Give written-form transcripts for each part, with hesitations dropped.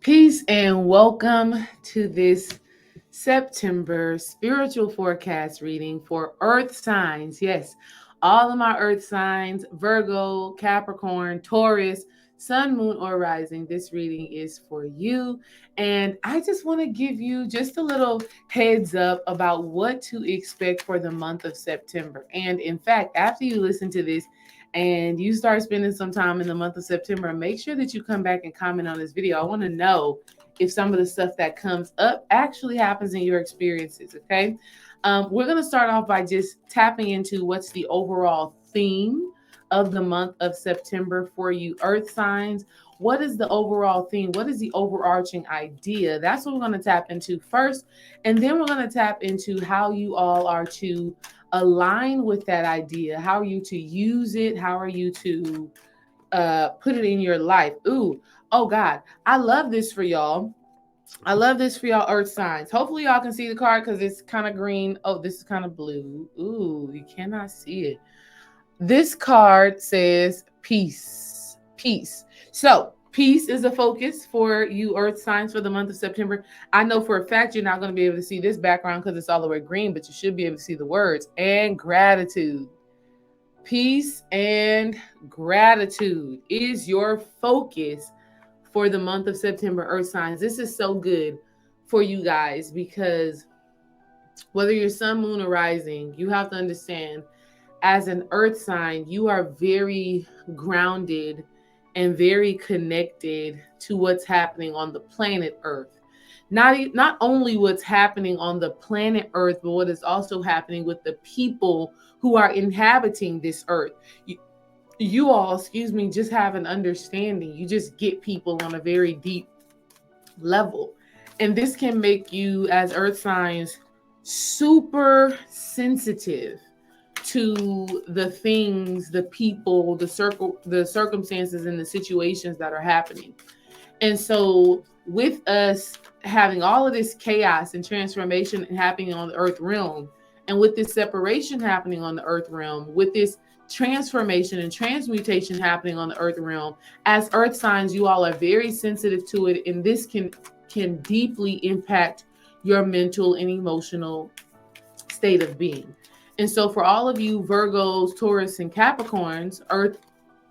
Peace and welcome to this September spiritual forecast reading for Earth signs. Yes, all of my Earth signs, Virgo, Capricorn, Taurus, Sun, Moon, or Rising. This reading is for you. And I just want to give you just a little heads up about what to expect for the month of September. And in fact, after you listen to this, and you start spending some time in the month of September, make sure that you come back and comment on this video. I want to know if some of the stuff that comes up actually happens in your experiences, okay? We're going to start off by just tapping into what's the overall theme of the month of September for you earth signs. What is the overall theme? What is the overarching idea? That's what we're going to tap into first. And then we're going to tap into how you all are to align with that idea. How are you to use it? How are you to put it in your life? Ooh, oh God, I love this for y'all. I love this for y'all earth signs. Hopefully y'all can see the card because it's kind of green. Oh, this is kind of blue. Ooh, you cannot see it. This card says peace. Peace. So peace is a focus for you earth signs for the month of September. I know for a fact you're not going to be able to see this background because it's all the way green, but you should be able to see the words and gratitude. Peace and gratitude is your focus for the month of September, earth signs. This is so good for you guys because whether you're sun, moon, or rising, you have to understand as an earth sign, you are very grounded and very connected to what's happening on the planet Earth. Not only what's happening on the planet Earth, but what is also happening with the people who are inhabiting this earth. You all, just have an understanding. You just get people on a very deep level. And this can make you, as earth signs, super sensitive to the things, the people, the circumstances, and the situations that are happening. And so with us having all of this chaos and transformation happening on the earth realm, and with this separation happening on the earth realm, with this transformation and transmutation happening on the earth realm, as earth signs, you all are very sensitive to it, and this can deeply impact your mental and emotional state of being. And so for all of you Virgos, Taurus, and Capricorns, earth,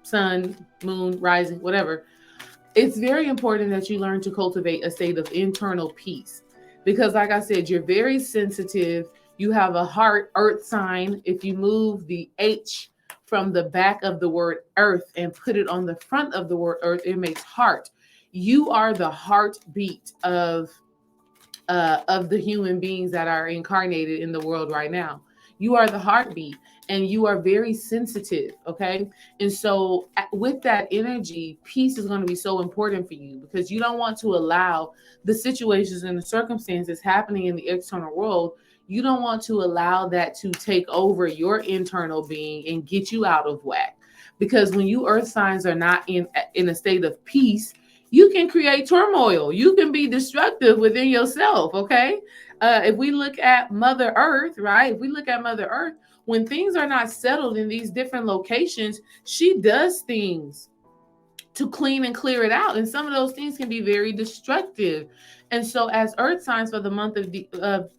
sun, moon, rising, whatever, it's very important that you learn to cultivate a state of internal peace. Because like I said, you're very sensitive. You have a heart earth sign. If you move the H from the back of the word earth and put it on the front of the word earth, it makes heart. You are the heartbeat of the human beings that are incarnated in the world right now. You are the heartbeat and you are very sensitive, okay? And so with that energy, peace is going to be so important for you because you don't want to allow the situations and the circumstances happening in the external world. You don't want to allow that to take over your internal being and get you out of whack. Because when you earth signs are not in a state of peace, you can create turmoil. You can be destructive within yourself, okay? If we look at Mother Earth, right? If we look at Mother Earth, when things are not settled in these different locations, she does things to clean and clear it out. And some of those things can be very destructive. And so as earth signs for the month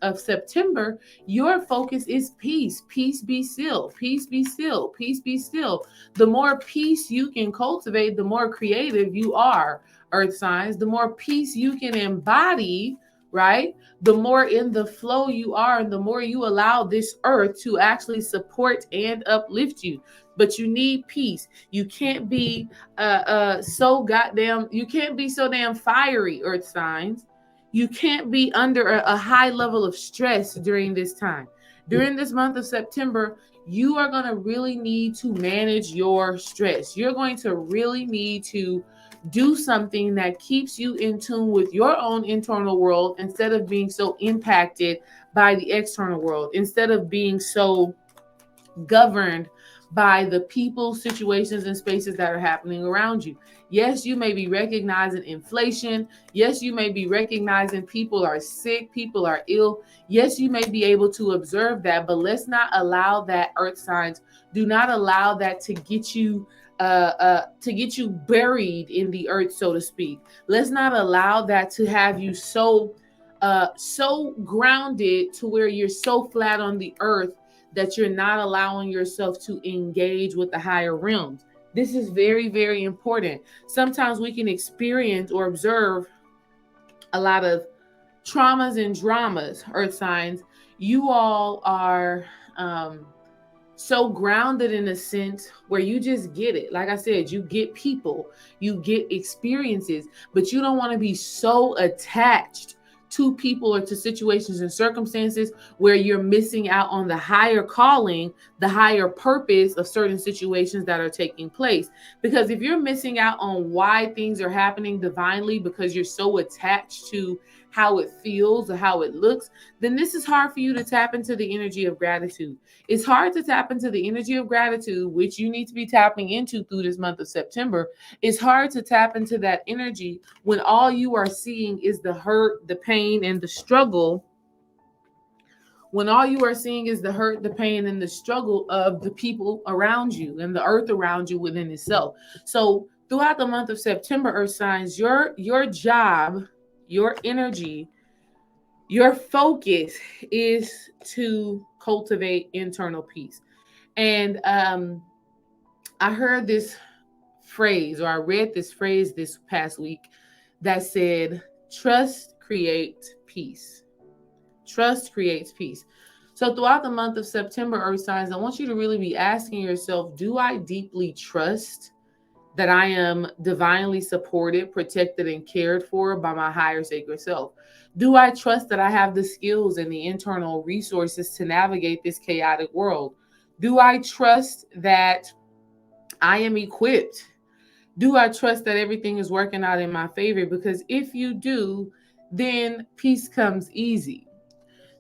of September, your focus is peace. Peace be still. Peace be still. Peace be still. The more peace you can cultivate, the more creative you are, earth signs. The more peace you can embody, right? The more in the flow you are, and the more you allow this earth to actually support and uplift you. But you need peace. You can't be so damn fiery, earth signs. You can't be under a high level of stress during this time. During this month of September, you are going to really need to manage your stress. You're going to really need to do something that keeps you in tune with your own internal world instead of being so impacted by the external world, instead of being so governed by the people, situations, and spaces that are happening around you. Yes, you may be recognizing inflation. Yes, you may be recognizing people are sick, people are ill. Yes, you may be able to observe that, but let's not allow that, earth signs. Do not allow that to get you to get you buried in the earth, so to speak. Let's not allow that to have you so grounded to where you're so flat on the earth that you're not allowing yourself to engage with the higher realms. This is very, very important. Sometimes we can experience or observe a lot of traumas and dramas, earth signs. You all are so grounded in a sense where you just get it. Like I said, you get people, you get experiences, but you don't want to be so attached to people or to situations and circumstances where you're missing out on the higher calling, the higher purpose of certain situations that are taking place. Because if you're missing out on why things are happening divinely because you're so attached to how it feels or how it looks, then this is hard for you to tap into the energy of gratitude. It's hard to tap into the energy of gratitude, which you need to be tapping into through this month of September. It's hard to tap into that energy when all you are seeing is the hurt, the pain, and the struggle. When all you are seeing is the hurt, the pain, and the struggle of the people around you and the earth around you within itself. So throughout the month of September, earth signs, your job, your energy, your focus is to cultivate internal peace. And I heard this phrase, or I read this phrase this past week that said, trust creates peace. Trust creates peace. So throughout the month of September, earth signs, I want you to really be asking yourself, do I deeply trust that I am divinely supported, protected, and cared for by my higher sacred self? Do I trust that I have the skills and the internal resources to navigate this chaotic world? Do I trust that I am equipped? Do I trust that everything is working out in my favor? Because if you do, then peace comes easy.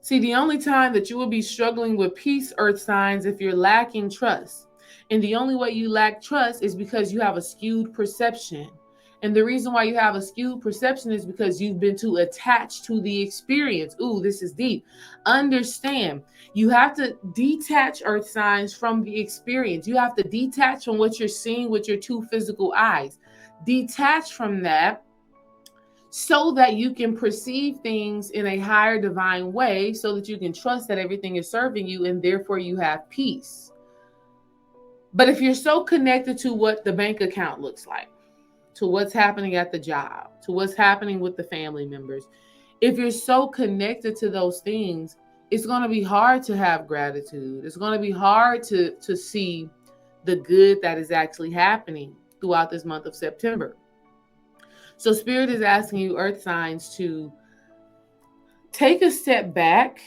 See, the only time that you will be struggling with peace, earth signs, if you're lacking trust. And the only way you lack trust is because you have a skewed perception. And the reason why you have a skewed perception is because you've been too attached to the experience. Ooh, this is deep. Understand, you have to detach, earth signs, from the experience. You have to detach from what you're seeing with your two physical eyes. Detach from that so that you can perceive things in a higher divine way, so that you can trust that everything is serving you and therefore you have peace. But if you're so connected to what the bank account looks like, to what's happening at the job, to what's happening with the family members, if you're so connected to those things, it's going to be hard to have gratitude. It's going to be hard to see the good that is actually happening throughout this month of September. So Spirit is asking you, earth signs, to take a step back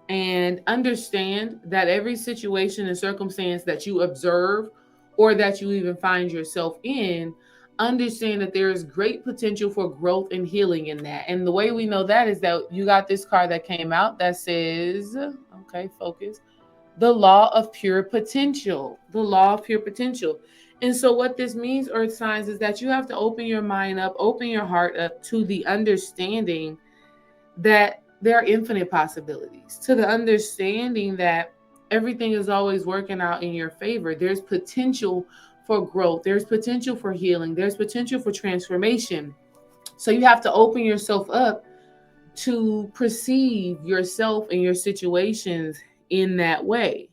and understand that every situation and circumstance that you observe or that you even find yourself in, understand that there is great potential for growth and healing in that. And the way we know that is that you got this card that came out that says, okay, focus, the law of pure potential, the law of pure potential. And so what this means, earth signs, is that you have to open your mind up, open your heart up to the understanding that there are infinite possibilities, to the understanding that everything is always working out in your favor. There's potential for growth. There's potential for healing. There's potential for transformation. So you have to open yourself up to perceive yourself and your situations in that way.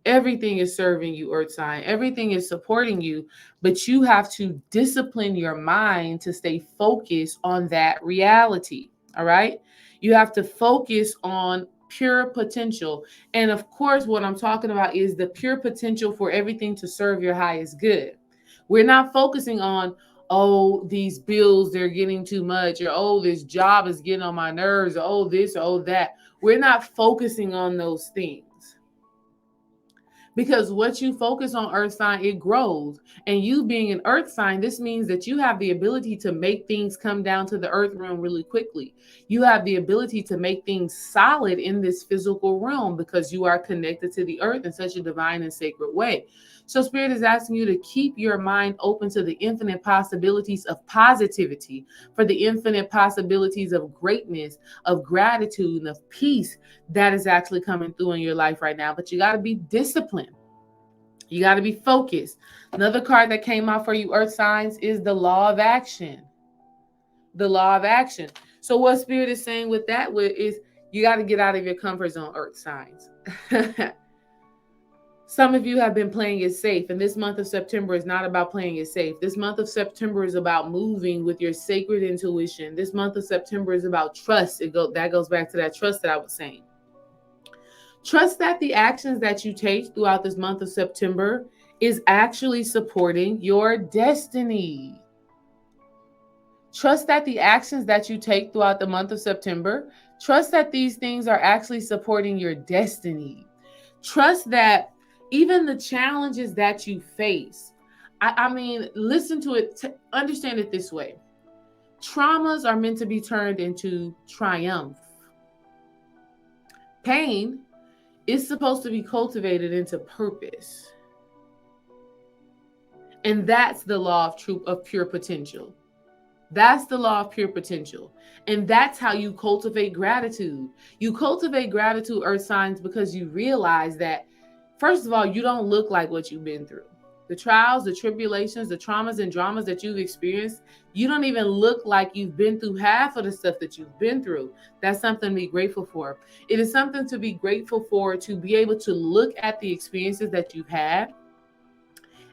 Everything is serving you, earth sign. Everything is supporting you, but you have to discipline your mind to stay focused on that reality. All right. You have to focus on pure potential. And of course, what I'm talking about is the pure potential for everything to serve your highest good. We're not focusing on, oh, these bills, they're getting too much, or oh, this job is getting on my nerves, or oh, this, or oh, that. We're not focusing on those things. Because what you focus on, earth sign, it grows. And you being an earth sign, this means that you have the ability to make things come down to the earth realm really quickly. You have the ability to make things solid in this physical realm because you are connected to the earth in such a divine and sacred way. So Spirit is asking you to keep your mind open to the infinite possibilities of positivity, for the infinite possibilities of greatness, of gratitude, and of peace that is actually coming through in your life right now. But you got to be disciplined. You got to be focused. Another card that came out for you, earth signs, is the law of action. The law of action. So what Spirit is saying with that is you got to get out of your comfort zone, earth signs. Some of you have been playing it safe, and this month of September is not about playing it safe. This month of September is about moving with your sacred intuition. This month of September is about trust. That goes back to that trust that I was saying. Trust that the actions that you take throughout this month of September is actually supporting your destiny. Trust that the actions that you take throughout the month of September, trust that these things are actually supporting your destiny. Trust that even the challenges that you face, I mean, listen to it, understand it this way. Traumas are meant to be turned into triumph. Pain is supposed to be cultivated into purpose. And that's the law of pure potential. That's the law of pure potential. And that's how you cultivate gratitude. You cultivate gratitude, earth signs, because you realize that, first of all, you don't look like what you've been through. The trials, the tribulations, the traumas and dramas that you've experienced, you don't even look like you've been through half of the stuff that you've been through. That's something to be grateful for. It is something to be grateful for, to be able to look at the experiences that you've had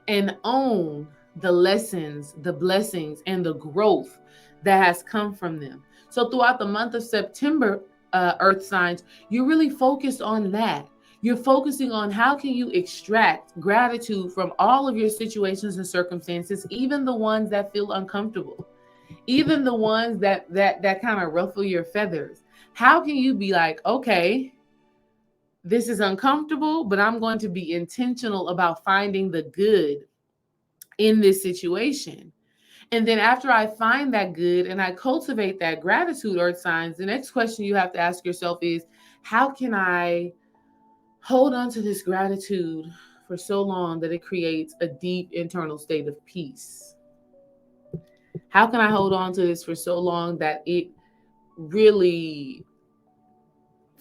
and own the lessons, the blessings, and the growth that has come from them. So throughout the month of September, earth signs, you're really focused on that. You're focusing on how can you extract gratitude from all of your situations and circumstances, even the ones that feel uncomfortable, even the ones that kind of ruffle your feathers. How can you be like, okay, this is uncomfortable, but I'm going to be intentional about finding the good in this situation. And then after I find that good and I cultivate that gratitude, earth signs, the next question you have to ask yourself is, how can I hold on to this gratitude for so long that it creates a deep internal state of peace? How can I hold on to this for so long that it really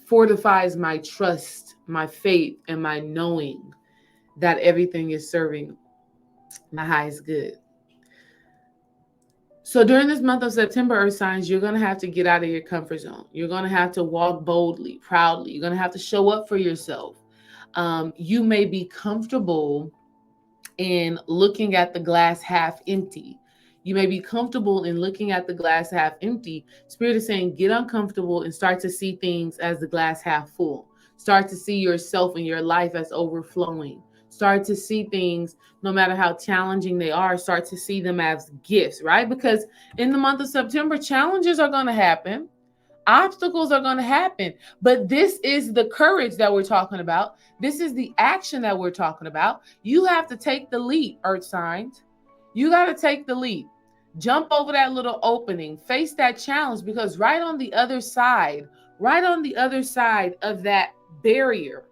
fortifies my trust, my faith, and my knowing that everything is serving my highest good? So during this month of September, earth signs, you're going to have to get out of your comfort zone. You're going to have to walk boldly, proudly. You're going to have to show up for yourself. You may be comfortable in looking at the glass half empty. You may be comfortable in looking at the glass half empty. Spirit is saying, get uncomfortable and start to see things as the glass half full. Start to see yourself and your life as overflowing. Start to see things, no matter how challenging they are, start to see them as gifts, right? Because in the month of September, challenges are going to happen. Obstacles are going to happen. But this is the courage that we're talking about. This is the action that we're talking about. You have to take the leap, earth signs. You got to take the leap. Jump over that little opening. Face that challenge, because right on the other side of that barrier,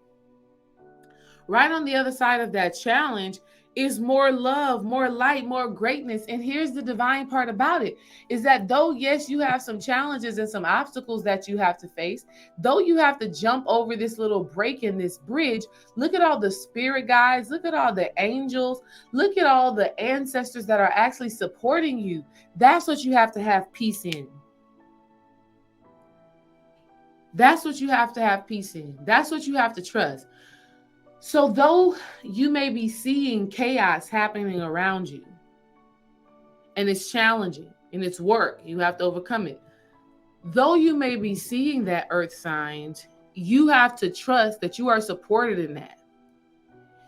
right on the other side of that challenge is more love, more light, more greatness. And here's the divine part about it, is that though, yes, you have some challenges and some obstacles that you have to face, though you have to jump over this little break in this bridge, look at all the spirit guides, look at all the angels, look at all the ancestors that are actually supporting you. That's what you have to have peace in. That's what you have to have peace in. That's what you have to trust. So though you may be seeing chaos happening around you, and it's challenging and it's work, you have to overcome it. Though you may be seeing that, earth signs, you have to trust that you are supported in that.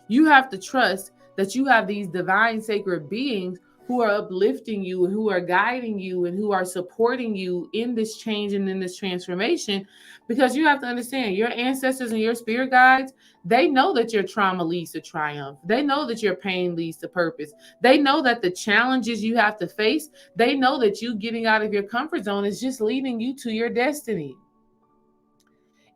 You have to trust that you have these divine sacred beings who are uplifting you and who are guiding you and who are supporting you in this change and in this transformation. Because you have to understand, your ancestors and your spirit guides, they know that your trauma leads to triumph. They know that your pain leads to purpose. They know that the challenges you have to face, they know that you getting out of your comfort zone is just leading you to your destiny.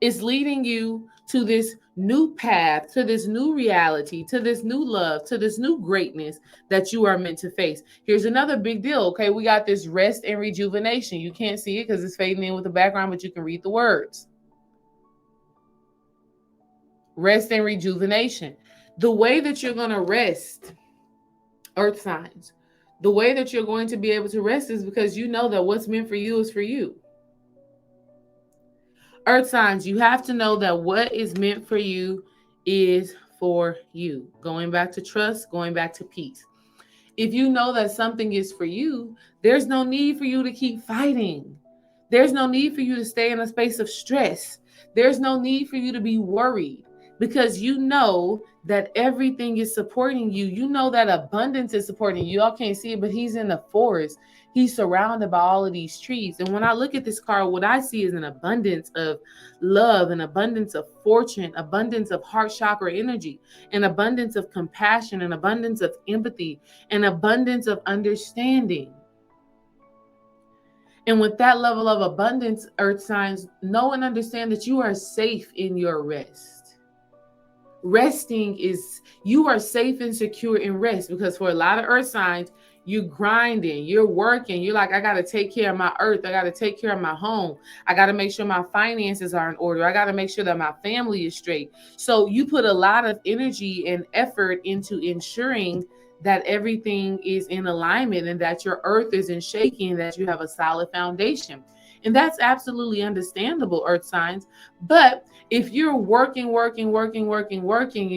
It's leading you to this new path, to this new reality, to this new love, to this new greatness that you are meant to face. Here's another big deal. Okay, we got this rest and rejuvenation. You can't see it because it's fading in with the background, but you can read the words. Rest and rejuvenation. The way that you're going to rest, earth signs, the way that you're going to be able to rest is because you know that what's meant for you is for you. Earth signs, you have to know that what is meant for you is for you. Going back to trust, going back to peace. If you know that something is for you, there's no need for you to keep fighting. There's no need for you to stay in a space of stress. There's no need for you to be worried because you know that everything is supporting you. You know that abundance is supporting you. Y'all can't see it, but he's in the forest. He's surrounded by all of these trees. And when I look at this card, what I see is an abundance of love, an abundance of fortune, abundance of heart chakra energy, an abundance of compassion, an abundance of empathy, an abundance of understanding. And with that level of abundance, earth signs, know and understand that you are safe in your rest. Resting is, you are safe and secure in rest, because for a lot of earth signs, you're grinding, you're working, you're like, I got to take care of my earth, I got to take care of my home, I got to make sure my finances are in order, I got to make sure that my family is straight. So you put a lot of energy and effort into ensuring that everything is in alignment and that your earth isn't shaking, that you have a solid foundation. And that's absolutely understandable, earth signs. But if you're working, and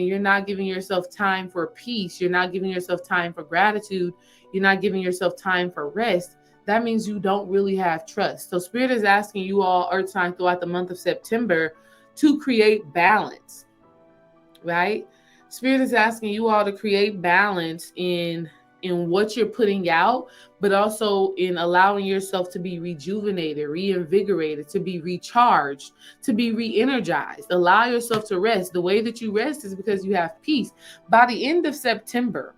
you're not giving yourself time for peace, you're not giving yourself time for gratitude, you're not giving yourself time for rest, that means you don't really have trust. So Spirit is asking you all, earth signs, throughout the month of September to create balance, right? Spirit is asking you all to create balance in what you're putting out, but also in allowing yourself to be rejuvenated, reinvigorated, to be recharged, to be re-energized. Allow yourself to rest. The way that you rest is because you have peace. By the end of September,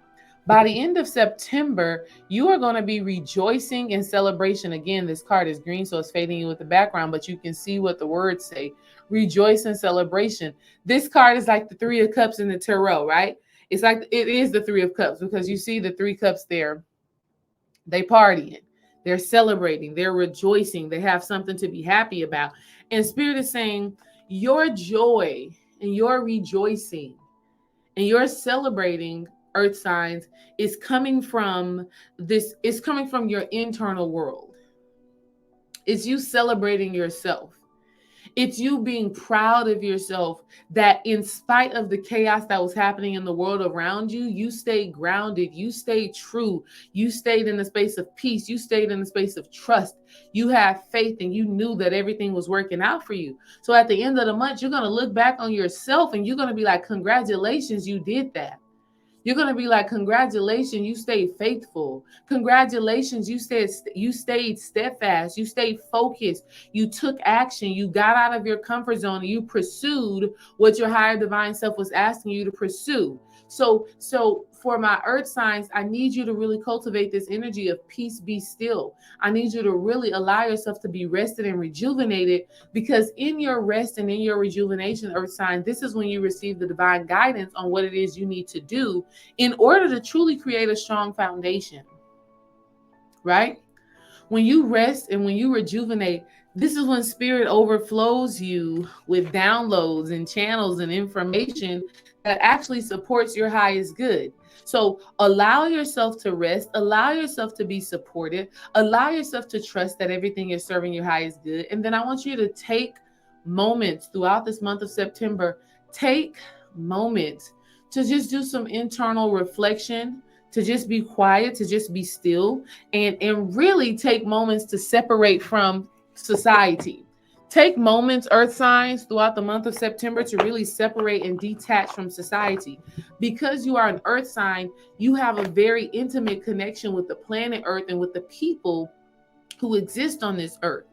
you are going to be rejoicing in celebration. Again, this card is green, so it's fading in with the background, but you can see what the words say. Rejoice in celebration. This card is like the Three of Cups in the tarot, right? It's like it is the Three of Cups, because you see the three cups there. They partying, they're celebrating, they're rejoicing, they have something to be happy about. And Spirit is saying your joy and your rejoicing and your celebrating, earth signs, is coming from this, is coming from your internal world. It's you celebrating yourself. It's you being proud of yourself, that in spite of the chaos that was happening in the world around you, you stayed grounded, you stayed true, you stayed in the space of peace, you stayed in the space of trust, you have faith, and you knew that everything was working out for you. So at the end of the month, you're going to look back on yourself and you're going to be like, congratulations, you did that. You're going to be like, congratulations, you stayed faithful. Congratulations, you stayed steadfast. You stayed focused. You took action. You got out of your comfort zone. And you pursued what your higher divine self was asking you to pursue. So for my earth signs, I need you to really cultivate this energy of peace, be still. I need you to really allow yourself to be rested and rejuvenated, because in your rest and in your rejuvenation, earth sign, this is when you receive the divine guidance on what it is you need to do in order to truly create a strong foundation, right? When you rest and when you rejuvenate, this is when Spirit overflows you with downloads and channels and information that actually supports your highest good. So allow yourself to rest, allow yourself to be supported, allow yourself to trust that everything is serving your highest good. And then I want you to take moments throughout this month of September, take moments to just do some internal reflection, to just be quiet, to just be still, and really take moments to separate from society. Take moments, earth signs, throughout the month of September to really separate and detach from society. Because you are an earth sign, you have a very intimate connection with the planet Earth and with the people who exist on this earth.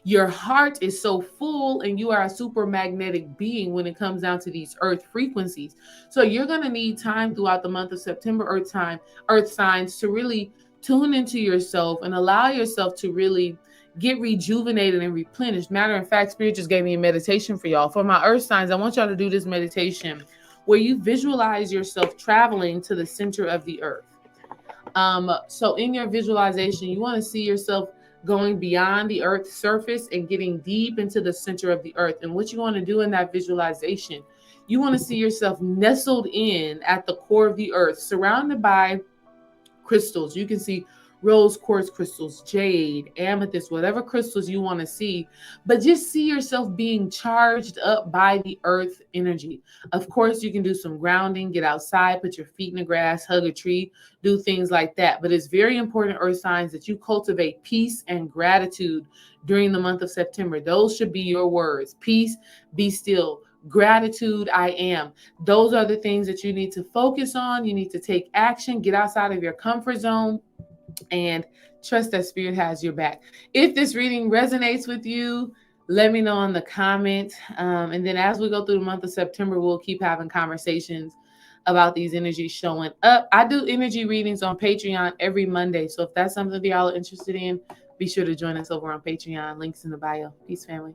Your heart is so full, and you are a super magnetic being when it comes down to these earth frequencies. So you're going to need time throughout the month of September, earth signs, to really tune into yourself and allow yourself to really get rejuvenated and replenished. Matter of fact, Spirit just gave me a meditation for y'all. For my earth signs, I want y'all to do this meditation where you visualize yourself traveling to the center of the earth. So in your visualization, you want to see yourself going beyond the earth's surface and getting deep into the center of the earth. And what you want to do in that visualization You want to see yourself nestled in at the core of the earth, surrounded by crystals. You can see rose quartz crystals, jade, amethyst, whatever crystals you want to see, but just see yourself being charged up by the earth energy. Of course, you can do some grounding, get outside, put your feet in the grass, hug a tree, do things like that. But it's very important, earth signs, that you cultivate peace and gratitude during the month of September. Those should be your words: peace, be still, gratitude, I am. Those are the things that you need to focus on. You need to take action, get outside of your comfort zone, and trust that spirit has your back. If this reading resonates with you, let me know in the comment. And then as we go through the month of September, we'll keep having conversations about these energies showing up. I do energy readings on Patreon every Monday. So if that's something that y'all are interested in, be sure to join us over on Patreon. Links in the bio. Peace, family.